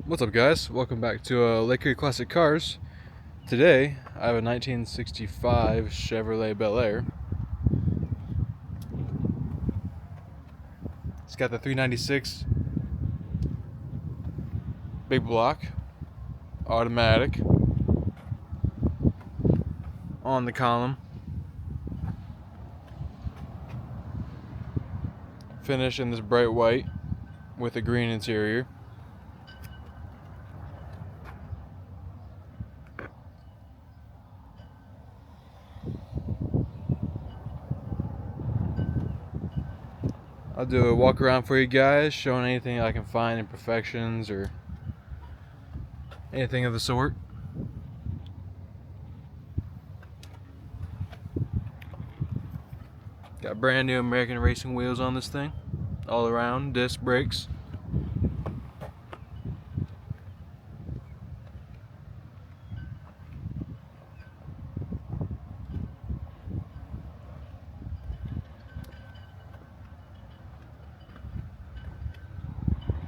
What's up, guys? Welcome back to Lake Erie Classic Cars. Today I have a 1965 Chevrolet Bel Air. It's got the 396 big block, automatic, on the column, finish in this bright white with a green interior. I'll do a walk around for you guys, showing anything I can find, imperfections or anything of the sort. Got brand new American racing wheels on this thing, all around, disc brakes.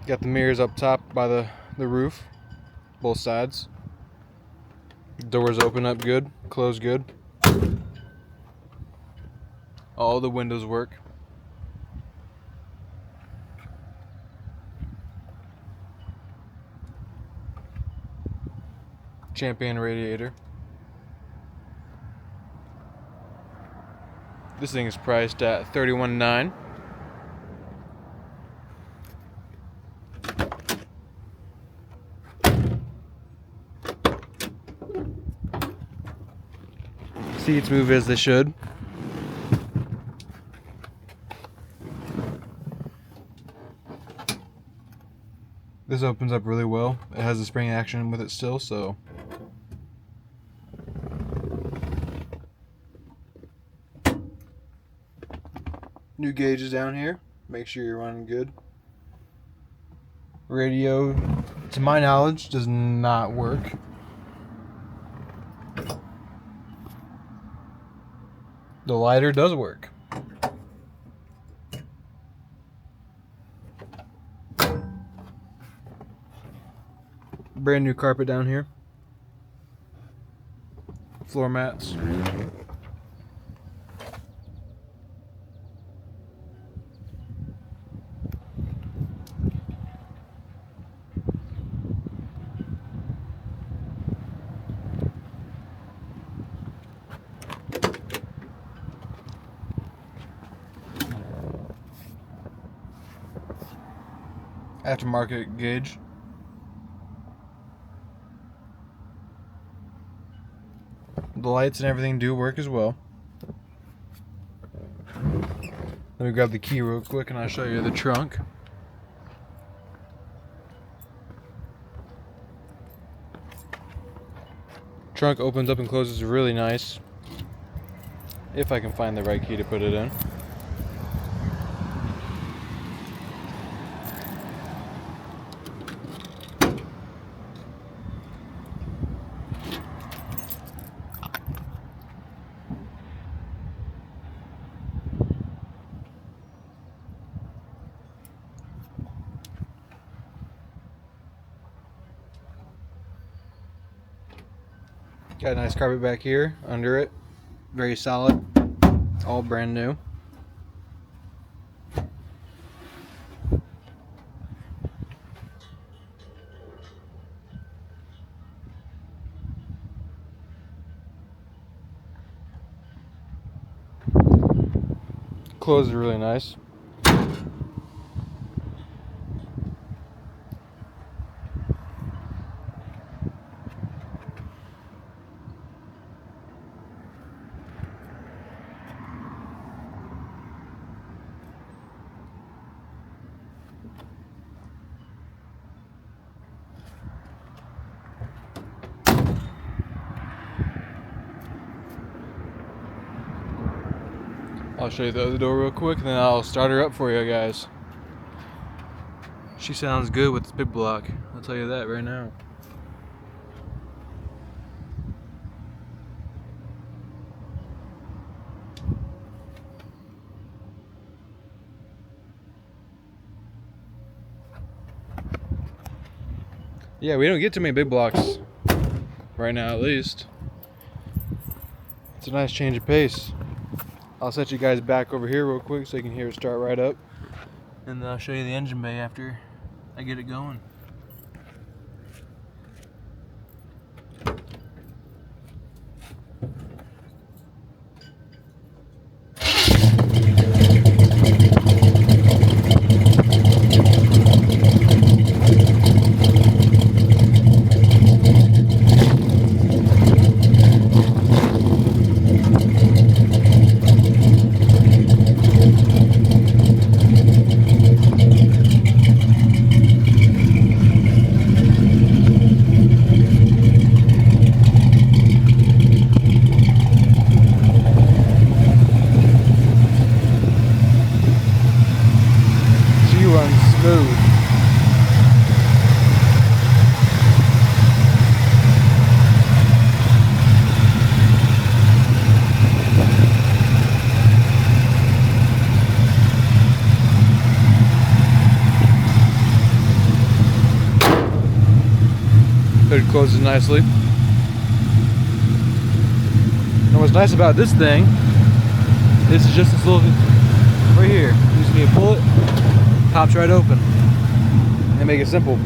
Got the mirrors up top by the roof, both sides. Doors open up good, close good. All the windows work. Champion radiator. This thing is priced at $31,900. Seats move as they should. This opens up really well. It has a spring action with it still, so new gauges down here. Make sure you're running good. Radio, to my knowledge, does not work. The lighter does work. Brand new carpet down here. Floor mats. Aftermarket gauge. The lights and everything do work as well. Let me grab the key real quick and I'll show you the trunk. Trunk opens up and closes really nice, if I can find the right key to put it in. Got a nice carpet back here under it, very solid, all brand new. Clothes are really nice. I'll show you the other door real quick and then I'll start her up for you guys. She sounds good with this big block, I'll tell you that right now. Yeah, we don't get too many big blocks right now, at least. It's a nice change of pace. I'll set you guys back over here real quick so you can hear it start right up. And then I'll show you the engine bay after I get it going. Smooth. Hood closes nicely. And what's nice about this thing, this is just this little right here. You just need to pull it, pops right open, and make it simple.